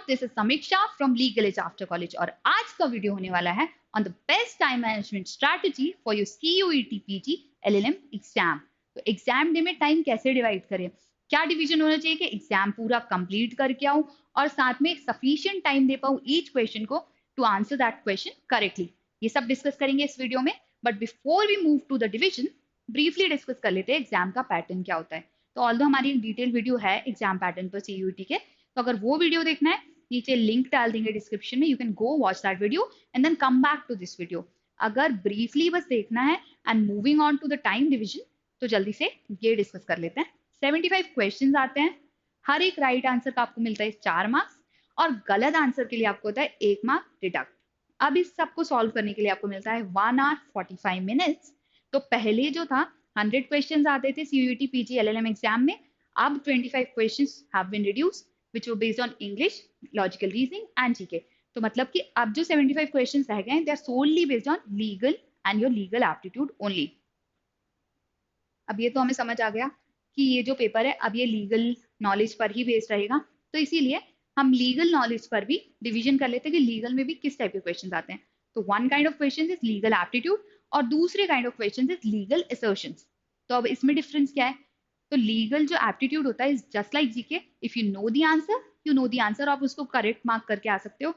This is Samiksha from Legal Edge after college और आज का वीडियो होने वाला है on the best time management strategy for your CUET PG LLM exam. तो एग्जाम डे में टाइम कैसे डिवाइड करें, क्या डिवीजन होना चाहिए कि एग्जाम पूरा कंप्लीट करके आऊं और साथ में सफिशिएंट टाइम दे पाऊं ईच क्वेश्चन को to answer that question correctly. ये सब डिस्कस करेंगे इस वीडियो में, but before we move to the division briefly discuss कर लेते हैं एग्जाम का पैटर्न क्या होता है। तो ऑल्दो हमारी डिटेल वीडियो है एग्जाम पैटर्न पर सीयूईटी के, तो अगर वो वीडियो देखना है नीचे लिंक डाल देंगे डिस्क्रिप्शन में, you can go watch that video and then come back to this video. अगर ब्रीफली बस देखना है and moving on to the time division तो जल्दी से ये डिस्कस कर लेते हैं। 75 क्वेश्चन आते हैं, हर एक राइट आंसर का आपको मिलता है 4 मार्क्स और गलत आंसर के लिए आपको होता है 1 मार्क डिडक्ट। अब इस सबको सॉल्व करने के लिए आपको मिलता है 1 आवर 45 मिनट्स। तो पहले जो था 100 क्वेश्चन आते थे सीयूईटी पीजी एलएलएम एग्जाम में, अब 25 question have been reduced which were based on English, logical reasoning and GK. तो मतलब कि अब जो 75 क्वेश्चंस रह गए, they are solely based on legal and your legal aptitude only. अब ये तो हमें समझ आ गया कि ये जो पेपर है अब ये लीगल नॉलेज पर ही बेस्ड रहेगा, तो इसीलिए हम लीगल नॉलेज पर भी डिवीजन कर लेते हैं कि लीगल में भी किस टाइप के क्वेश्चंस आते हैं। तो one kind of question is legal aptitude और दूसरे kind of question is legal assertions. तो अब इसमें डिफरेंस क्या है? तो लीगल जो एप्टीट्यूड होता है is just like GK, if you know the answer you know the answer, आप उसको करेक्ट मार्क करके आ सकते हो।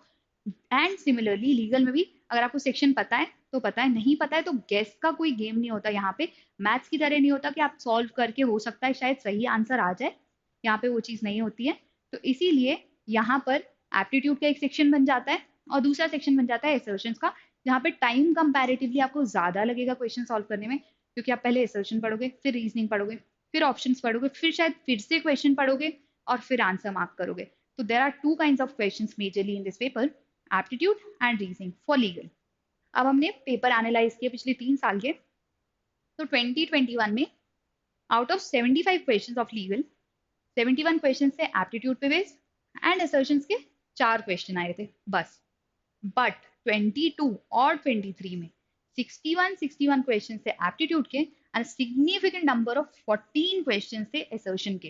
एंड सिमिलरली लीगल में भी अगर आपको सेक्शन पता है तो पता है, नहीं पता है तो गेस का कोई गेम नहीं होता यहाँ पे, मैथ्स की तरह नहीं होता कि आप सॉल्व करके हो सकता है शायद सही आंसर आ जाए, यहाँ पे वो चीज़ नहीं होती है। तो इसीलिए यहाँ पर एप्टीट्यूड का एक सेक्शन बन जाता है और दूसरा सेक्शन बन जाता है असर्शंस का, जहाँ पे टाइम कंपैरेटिवली आपको ज्यादा लगेगा क्वेश्चन सॉल्व करने में, क्योंकि आप पहले असर्शन पढ़ोगे, फिर रीजनिंग पढ़ोगे, फिर ऑप्शंस पढ़ोगे, फिर शायद फिर से क्वेश्चन पढ़ोगे और फिर आंसर मार्क करोगे। तो there are two kinds of questions majorly in this paper, aptitude and reasoning for legal. अब हमने पेपर एनालाइज किए पिछले 3 साल के, तो 2021 में out of 75 questions of legal 71 question थे एप्टीट्यूड पे बेस्ड एंड असर्शंस के 4 क्वेश्चन आए थे बस। बट 22 और 23 में 61 क्वेश्चन थे एप्टीट्यूड के and significant number of 14 question थे असर्शन के।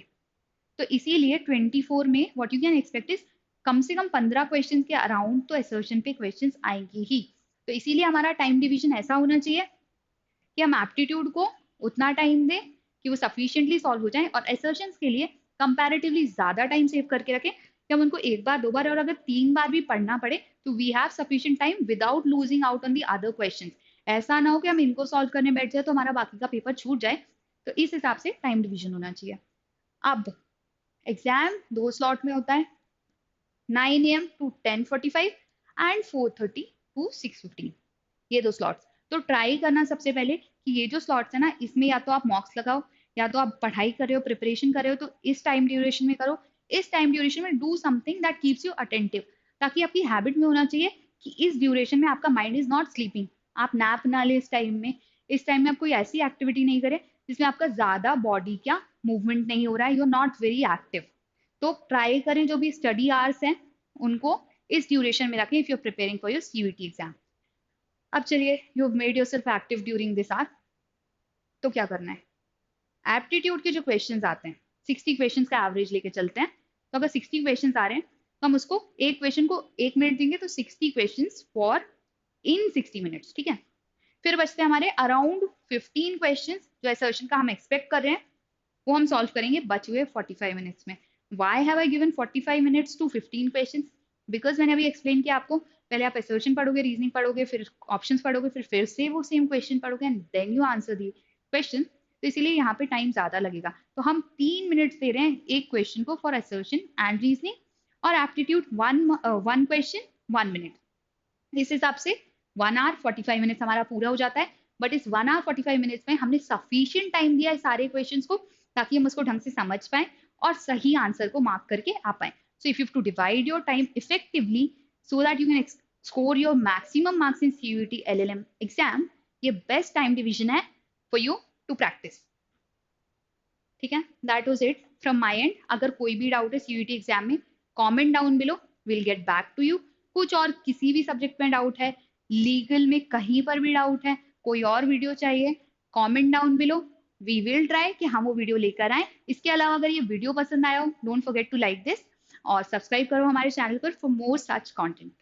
तो इसीलिए 24 में what you can expect is come से कम 15 क्वेश्चन के अराउंड तो असर्शन पे क्वेश्चंस आएंगे ही। तो इसीलिए हमारा टाइम डिवीजन ऐसा होना चाहिए कि हम एप्टीट्यूड को उतना टाइम दें कि वो सफिशिएंटली सॉल्व हो जाए और असर्शंस के लिए कंपैरेटिवली ज्यादा टाइम सेव करके रखें कि हम उनको 1 बार 2 बार और अगर 3 बार भी पढ़ना पड़े तो we have sufficient time without losing out on the other questions. ऐसा ना हो कि हम इनको सॉल्व करने बैठ जाए तो हमारा बाकी का पेपर छूट जाए। तो इस हिसाब से टाइम डिवीजन होना चाहिए। अब एग्जाम 2 स्लॉट में होता है, 9 AM to 10:45 एंड 4:30 to 6:15, ये 2 स्लॉट्स। तो ट्राई करना सबसे पहले कि ये जो स्लॉट्स है ना, इसमें या तो आप मॉक्स लगाओ या तो आप पढ़ाई कर रहे हो, प्रिपरेशन कर रहे हो, तो इस टाइम ड्यूरेशन में करो। इस टाइम ड्यूरेशन में do something that keeps you attentive, ताकि आपकी हैबिट में होना चाहिए कि इस ड्यूरेशन में आपका माइंड इज नॉट स्लीपिंग, आप नैप ना ले इस टाइम में। इस टाइम में आप कोई ऐसी एक्टिविटी नहीं करें जिसमें आपका ज्यादा बॉडी का मूवमेंट नहीं हो रहा है, you are not very active. तो ट्राई करें जो भी स्टडी आवर्स हैं उनको इस ड्यूरेशन में रखें if you are preparing for your CUET exam. अब चलिए, you have made yourself active during this hour, तो क्या करना है? एप्टीट्यूड के जो क्वेश्चंस आते हैं 60 क्वेश्चंस का एवरेज लेके चलते हैं। तो अगर 60 क्वेश्चंस आ रहे हैं तो हम उसको एक क्वेश्चन को 1 मिनट देंगे, तो 60 क्वेश्चंस फॉर इन 60 मिनट्स, ठीक है। फिर बचते हैं हमारे अराउंड 15 क्वेश्चंस जो असर्शन का हम एक्सपेक्ट कर रहे हैं, वो हम सॉल्व करेंगे बचे हुए 45 मिनट्स में। Why have I given 45 minutes to 15 questions? Because मैंने अभी एक्सप्लेन किया आपको, पहले आप असर्शन पढ़ोगे, रीजनिंग पढ़ोगे, फिर ऑप्शंस पढ़ोगे, फिर से वो सेम क्वेश्चन पढ़ोगे and then you answer the question. तो इसीलिए यहाँ पे टाइम ज्यादा लगेगा। तो हम 3 मिनट्स दे रहे हैं एक क्वेश्चन को फॉर असर्शन एंड रीजनिंग, और एप्टीट्यूड 1 क्वेश्चन 1 मिनट। इस हिसाब से 1 आवर 45 मिनट्स हमारा पूरा हो जाता है। बट इस 1 आवर 45 मिनट्स में हमने सफिशिएंट टाइम दिया है सारे क्वेश्चंस को, ताकि हम उसको ढंग से समझ पाए और सही आंसर को मार्क करके आ पाए। So if you have to divide your time effectively so that you can score your maximum marks in CUET LLM exam, ये बेस्ट टाइम डिवीजन है for you to practice, ठीक है। That was it from my end. अगर कोई भी doubt है CUET exam में, comment down below, will get back to you. कुछ और किसी भी सब्जेक्ट में डाउट है, लीगल में कहीं पर भी डाउट है, कोई और वीडियो चाहिए, comment down below, we will try कि हम वो वीडियो लेकर आए। इसके अलावा अगर ये वीडियो पसंद आया हो, don't forget to like this. और सब्सक्राइब करो हमारे चैनल पर फॉर मोर सच कंटेंट।